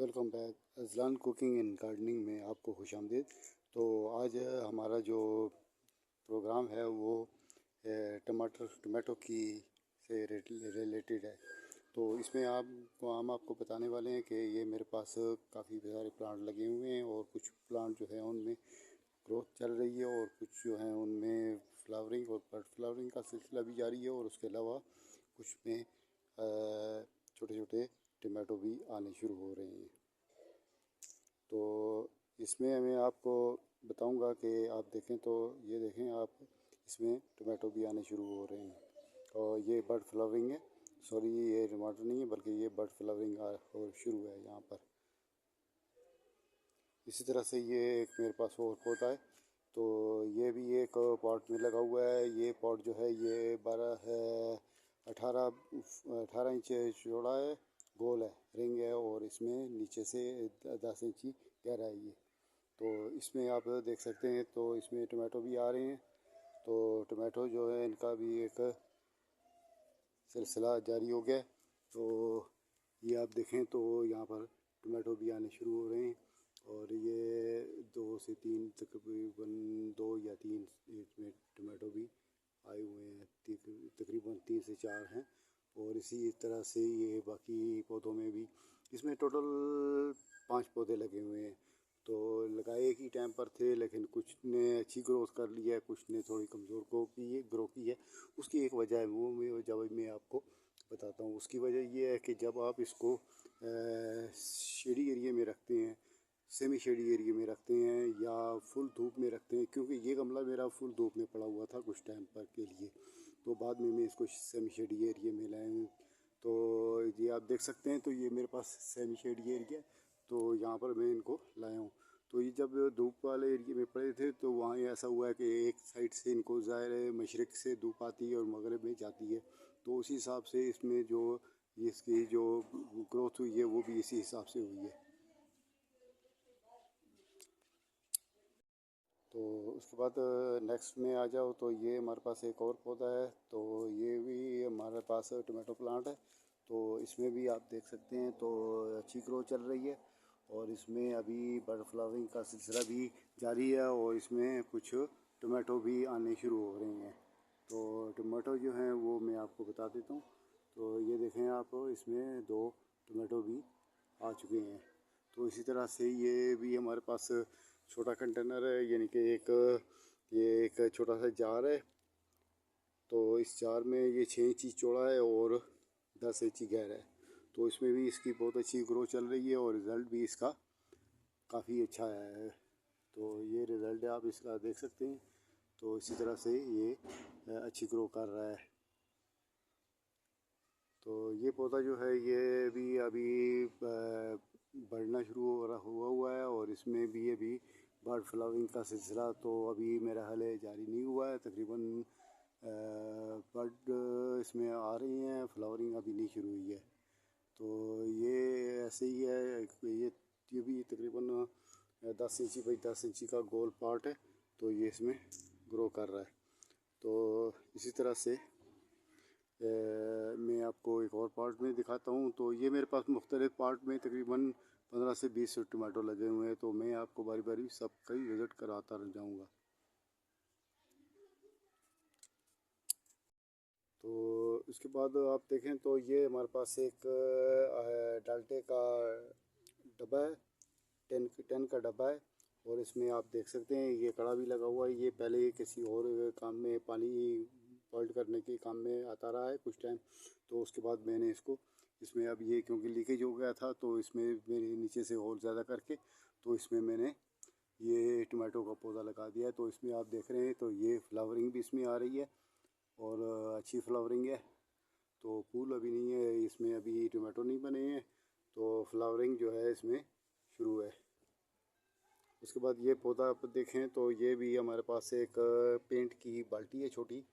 Welcome back Azlan cooking and gardening में आपको खुशामदीद। तो आज हमारा जो प्रोग्राम है वो टमाटो की से रिलेटेड है। तो इसमें हम आपको बताने वाले हैं कि ये मेरे पास काफ़ी सारे प्लांट लगे हुए हैं और कुछ प्लांट जो है उनमें ग्रोथ चल रही है और कुछ जो है उनमें फ्लावरिंग और बड फ्लावरिंग का सिलसिला भी जारी है और उसके अलावा कुछ में छोटे छोटे टमाटो भी आने शुरू हो रहे हैं। तो इसमें मैं आपको बताऊंगा कि आप देखें तो ये देखें आप, इसमें टमाटो भी आने शुरू हो रहे हैं और ये बड फ्लावरिंग है। सॉरी, ये टमाटर नहीं है बल्कि ये बड फ्लावरिंग और शुरू है यहाँ पर। इसी तरह से ये एक मेरे पास और पौधा है, तो ये भी एक पॉट में लगा हुआ है। ये पॉट जो है ये 18 इंच चौड़ा है, गोल है, रिंग है और इसमें नीचे से 10 इंची गहरा है ये। तो इसमें आप देख सकते हैं तो इसमें टमाटो भी आ रहे हैं। तो टमाटो जो है इनका भी एक सिलसिला जारी हो गया। तो ये आप देखें तो यहाँ पर टमाटो भी आने शुरू हो रहे हैं और ये 2 से 3 तकरीबन 2 या 3 इसमें टमाटो भी आए हुए हैं, तकरीबन 3 से 4 हैं। और इसी तरह से ये बाकी पौधों में भी, इसमें टोटल 5 पौधे लगे हुए हैं। तो लगाए एक ही टाइम पर थे, लेकिन कुछ ने अच्छी ग्रोथ कर ली है, कुछ ने थोड़ी कमज़ोर ग्रो की है। उसकी एक वजह है, वो मैं आपको बताता हूँ। उसकी वजह ये है कि जब आप इसको शेडी एरिया में रखते हैं, सेमी शेडी एरिया में रखते हैं या फुल धूप में रखते हैं, क्योंकि ये गमला मेरा फुल धूप में पड़ा हुआ था कुछ टाइम पर के लिए, तो बाद में मैं इसको सेमी शेडी एरिया में लाया हूँ। तो ये आप देख सकते हैं, तो ये मेरे पास सेमी शेडी एरिया, तो यहाँ पर मैं इनको लाया हूँ। तो ये जब धूप वाले एरिया में पड़े थे तो वहाँ ऐसा हुआ है कि एक साइड से इनको ज़ाहिर है मशरक़ से धूप आती है और मगरब में जाती है, तो उसी हिसाब से इसमें जो इसकी जो ग्रोथ हुई है वो भी इसी हिसाब से हुई है। तो उसके बाद नेक्स्ट में आ जाओ तो ये हमारे पास एक और पौधा है, तो ये भी हमारे पास टमाटो प्लांट है। तो इसमें भी आप देख सकते हैं तो अच्छी ग्रोथ चल रही है और इसमें अभी बड फ्लावरिंग का सिलसिला भी जारी है और इसमें कुछ टमाटो भी आने शुरू हो रहे हैं। तो टमाटो जो हैं वो मैं आपको बता देता हूँ। तो ये देखें आप, इसमें 2 टमाटो भी आ चुके हैं। तो इसी तरह से ये भी हमारे पास छोटा कंटेनर है, यानी कि ये एक छोटा सा जार है। तो इस जार में ये 6 इंची चौड़ा है और 10 इंची गहरा है। तो इसमें भी इसकी बहुत अच्छी ग्रोथ चल रही है और रिज़ल्ट भी इसका काफ़ी अच्छा है। तो ये रिज़ल्ट आप इसका देख सकते हैं। तो इसी तरह से ये अच्छी ग्रो कर रहा है। तो ये पौधा जो है ये भी अभी बढ़ना शुरू हुआ हुआ है और इसमें भी अभी बर्ड फ्लावरिंग का सिलसिला तो अभी मेरा हाल जारी नहीं हुआ है। तकरीबन बर्ड इसमें आ रही हैं, फ्लावरिंग अभी नहीं शुरू हुई है। तो ये ऐसे ही है, ये भी तकरीबन 10 इंची बाई 10 इंची का गोल पार्ट है, तो ये इसमें ग्रो कर रहा है। तो इसी तरह से मैं आपको एक और पार्ट में दिखाता हूँ। तो ये मेरे पास मुख्तलिफ पार्ट में तकरीबन 15 से 20 टमाटो लगे हुए हैं, तो मैं आपको बारी बारी सबका ही विज़िट कराता रह जाऊँगा। तो इसके बाद आप देखें तो ये हमारे पास एक डाल्टे का डब्बा है, 10 का डब्बा है और इसमें आप देख सकते हैं ये कड़ा भी लगा हुआ है। ये पहले किसी और काम में पानी बॉइल्ड करने के काम में आता रहा है कुछ टाइम, तो उसके बाद मैंने इसको इसमें अब ये क्योंकि लीकेज हो गया था तो इसमें मेरे नीचे से होल ज़्यादा करके तो इसमें मैंने ये टमाटो का पौधा लगा दिया है। तो इसमें आप देख रहे हैं तो ये फ्लावरिंग भी इसमें आ रही है और अच्छी फ्लावरिंग है। तो फूल अभी नहीं है इसमें, अभी टमाटो नहीं बने हैं, तो फ्लावरिंग जो है इसमें शुरू है। उसके बाद ये पौधा आप देखें तो ये भी हमारे पास एक पेंट की बाल्टी है छोटी,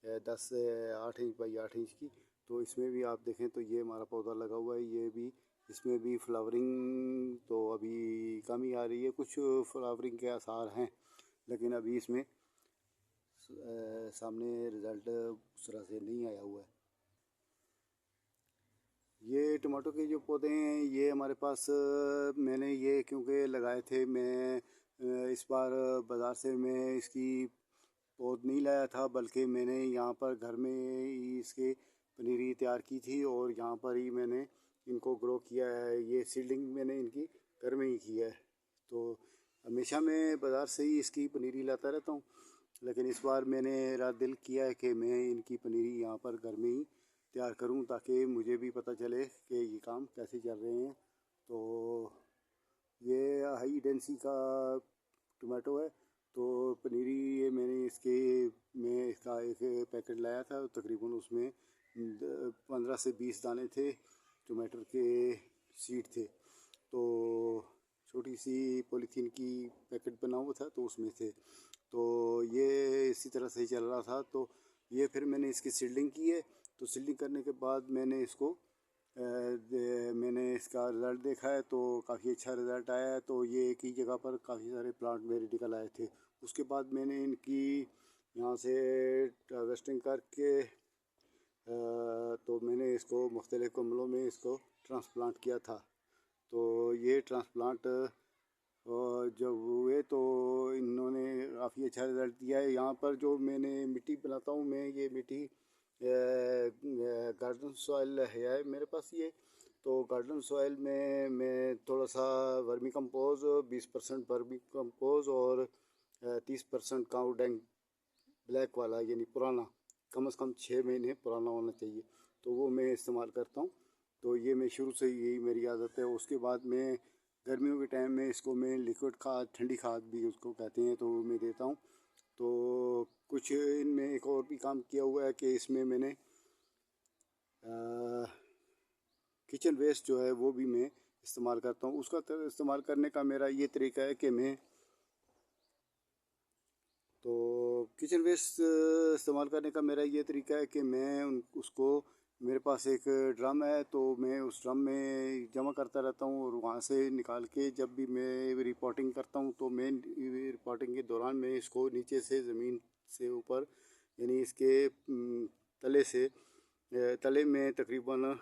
8 इंच बाई 8 इंच की। तो इसमें भी आप देखें तो ये हमारा पौधा लगा हुआ है, ये भी इसमें भी फ्लावरिंग तो अभी कम ही आ रही है, कुछ फ्लावरिंग के आसार हैं, लेकिन अभी इसमें सामने रिज़ल्ट उस तरह से नहीं आया हुआ है। ये टमाटो के जो पौधे हैं ये हमारे पास मैंने ये क्योंकि लगाए थे। मैं इस बार बाज़ार से मैं इसकी पौध नहीं लाया था, बल्कि मैंने यहाँ पर घर में ही इसके पनीरी तैयार की थी और यहाँ पर ही मैंने इनको ग्रो किया है। ये सीडलिंग मैंने इनकी घर में ही किया है। तो हमेशा मैं बाज़ार से ही इसकी पनीरी लाता रहता हूँ, लेकिन इस बार मैंने रात दिल किया है कि मैं इनकी पनीरी यहाँ पर घर में ही तैयार करूँ, ताकि मुझे भी पता चले कि ये काम कैसे चल रहे हैं। तो ये हाई डेंसी का टमाटो है। तो पनीरी ये मैंने इसका एक पैकेट लाया था, तकरीबन उसमें 15 से 20 दाने थे, टमाटर के सीड थे। तो छोटी सी पॉलीथीन की पैकेट बना हुआ था तो उसमें थे। तो ये इसी तरह से ही चल रहा था। तो ये फिर मैंने इसकी सीडलिंग की है। तो सीडलिंग करने के बाद मैंने इसका रिज़ल्ट देखा है, तो काफ़ी अच्छा रिज़ल्ट आया है। तो ये एक ही जगह पर काफ़ी सारे प्लांट मेरे निकल आए थे। उसके बाद मैंने इनकी यहाँ से हार्वेस्टिंग करके तो मैंने इसको मुख्तलिफ़ गमलों में इसको ट्रांसप्लांट किया था। तो ये ट्रांसप्लांट जब हुए तो इन्होंने काफ़ी अच्छा रिज़ल्ट दिया है। यहाँ पर जो मैंने मिट्टी बनाता हूँ मैं, ये मिट्टी गार्डन सॉइल है मेरे पास ये। तो गार्डन सॉइल में मैं थोड़ा सा वर्मी कंपोज, 20% वर्मी कंपोज और 30% काऊ डंग ब्लैक वाला, यानी पुराना, कम से कम 6 महीने पुराना होना चाहिए, तो वो मैं इस्तेमाल करता हूँ। तो ये मैं शुरू से यही मेरी आदत है। उसके बाद मैं गर्मियों के टाइम में इसको मैं लिक्विड खाद, ठंडी खाद भी उसको कहते हैं, तो वो मैं देता हूँ। तो कुछ इनमें एक और भी काम किया हुआ है कि इसमें मैंने किचन वेस्ट जो है वो भी मैं इस्तेमाल करता हूँ। उसका इस्तेमाल करने का मेरा ये तरीका है कि मैं तो किचन वेस्ट इस्तेमाल करने का मेरा ये तरीका है कि मैं उसको, मेरे पास एक ड्रम है तो मैं उस ड्रम में जमा करता रहता हूँ, और वहाँ से निकाल के जब भी मैं रिपोर्टिंग करता हूँ तो मैं रिपोर्टिंग के दौरान मैं इसको नीचे से ज़मीन से ऊपर, यानी इसके तले से तले में तकरीबन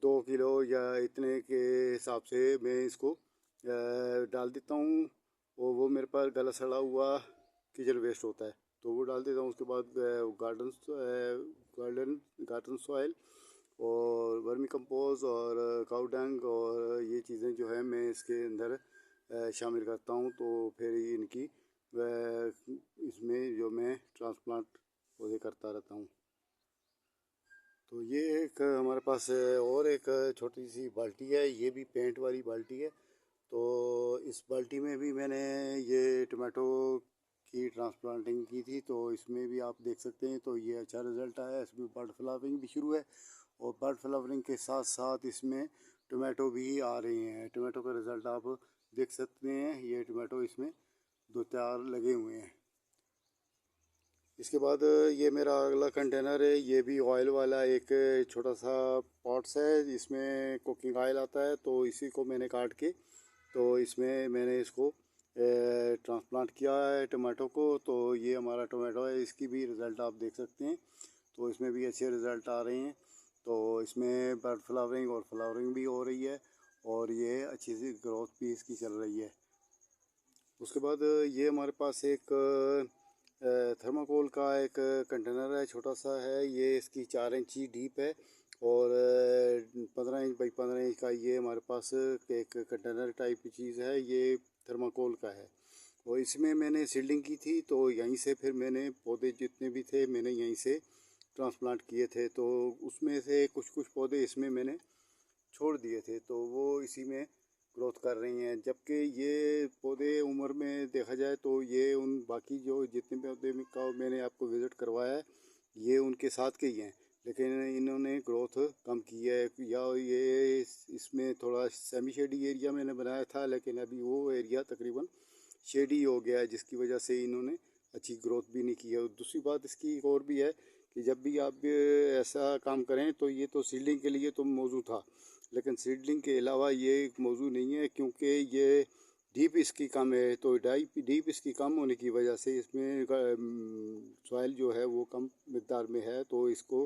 2 किलो या इतने के हिसाब से मैं इसको डाल देता हूँ। और वो मेरे पास गला सड़ा हुआ किचन वेस्ट होता है, तो वो डाल देता हूँ। उसके बाद गार्डन गार्डन सॉइल और वर्मी कंपोज और काऊ डंग और ये चीज़ें जो है मैं इसके अंदर शामिल करता हूँ। तो फिर इनकी इसमें जो मैं ट्रांसप्लांट पौधे करता रहता हूँ। तो ये एक हमारे पास और एक छोटी सी बाल्टी है, ये भी पेंट वाली बाल्टी है। तो इस बाल्टी में भी मैंने ये टमाटो की ट्रांसप्लांटिंग की थी, तो इसमें भी आप देख सकते हैं। तो ये अच्छा रिज़ल्ट आया है। इसमें बर्ड फ्लावरिंग भी शुरू है, और बर्ड फ्लावरिंग के साथ साथ इसमें टमाटो भी आ रहे हैं। टमाटो का रिज़ल्ट आप देख सकते हैं। ये टमाटो इसमें 2-4 लगे हुए हैं। इसके बाद ये मेरा अगला कंटेनर है, ये भी ऑयल वाला एक छोटा सा पॉट्स है, जिसमें कुकिंग ऑयल आता है। तो इसी को मैंने काट के तो इसमें मैंने इसको ट्रांसप्लांट किया है टमाटो को। तो ये हमारा टमाटो है, इसकी भी रिज़ल्ट आप देख सकते हैं। तो इसमें भी अच्छे रिज़ल्ट आ रहे हैं। तो इसमें बर्ड फ्लावरिंग और फ्लावरिंग भी हो रही है, और ये अच्छी सी ग्रोथ भी इसकी चल रही है। उसके बाद ये हमारे पास एक थर्माकोल का एक कंटेनर है, छोटा सा है। ये इसकी 4 इंची डीप है, और 15 इंच बाई 15 इंच का ये हमारे पास एक कंटेनर टाइप की चीज़ है। ये थर्माकोल का है, और इसमें मैंने सीडलिंग की थी। तो यहीं से फिर मैंने पौधे जितने भी थे मैंने यहीं से ट्रांसप्लांट किए थे। तो उसमें से कुछ कुछ पौधे इसमें मैंने छोड़ दिए थे, तो वो इसी में ग्रोथ कर रही हैं। जबकि ये पौधे उम्र में देखा जाए तो ये उन बाकी जो जितने पौधे का मैंने आपको विज़िट करवाया है, ये उनके साथ के ही हैं, लेकिन इन्होंने ग्रोथ कम की है। या ये इसमें थोड़ा सेमी शेडी एरिया मैंने बनाया था, लेकिन अभी वो एरिया तकरीबन शेडी हो गया है, जिसकी वजह से इन्होंने अच्छी ग्रोथ भी नहीं की है। दूसरी बात इसकी एक और भी है कि जब भी आप ऐसा काम करें तो ये तो सीडलिंग के लिए तो मौजूद था, लेकिन सीडलिंग के अलावा ये एक मौजू नहीं है, क्योंकि ये डीप इसकी कम है। तो डीप इसकी कम होने की वजह से इसमें सॉइल जो है वो कम मिकदार में है, तो इसको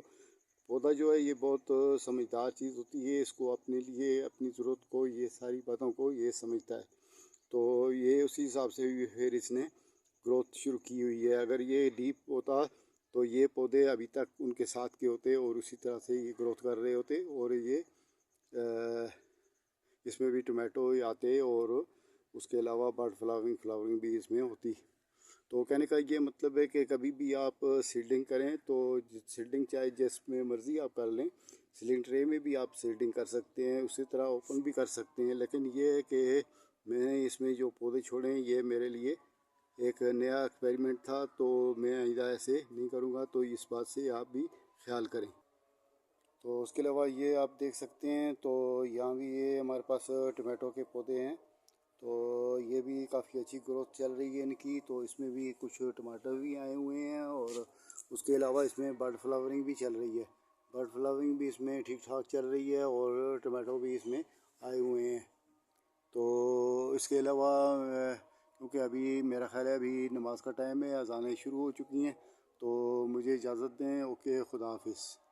पौधा जो है ये बहुत समझदार चीज़ होती है, इसको अपने लिए अपनी ज़रूरत को ये सारी बातों को ये समझता है। तो ये उसी हिसाब से फिर इसने ग्रोथ शुरू की हुई है। अगर ये डीप होता तो ये पौधे अभी तक उनके साथ के होते और उसी तरह से ये ग्रोथ कर रहे होते, और ये इसमें भी टोमेटो आते और उसके अलावा बर्ड फ्लावरिंग भी इसमें होती। तो कहने का ये मतलब है कि कभी भी आप सीडिंग करें तो सीडिंग चाहे जिसमें मर्ज़ी आप कर लें, सीलिंग ट्रे में भी आप सीडिंग कर सकते हैं, उसी तरह ओपन भी कर सकते हैं। लेकिन ये है कि मैंने इसमें जो पौधे छोड़े हैं ये मेरे लिए एक नया एक्सपेरिमेंट था, तो मैं आइंदा ऐसे नहीं करूँगा, तो इस बात से आप भी ख्याल करें। तो उसके अलावा ये आप देख सकते हैं, तो यहाँ भी ये हमारे पास टमाटो के पौधे हैं, तो ये भी काफ़ी अच्छी ग्रोथ चल रही है इनकी। तो इसमें भी कुछ टमाटर भी आए हुए हैं, और उसके अलावा इसमें बर्ड फ्लावरिंग भी चल रही है। बर्ड फ्लावरिंग भी इसमें ठीक ठाक चल रही है, और टमाटो भी इसमें आए हुए हैं। तो इसके अलावा क्योंकि अभी मेरा ख्याल है अभी नमाज का टाइम है, अज़ानें शुरू हो चुकी हैं, तो मुझे इजाज़त दें। ओके, खुदा हाफिज़।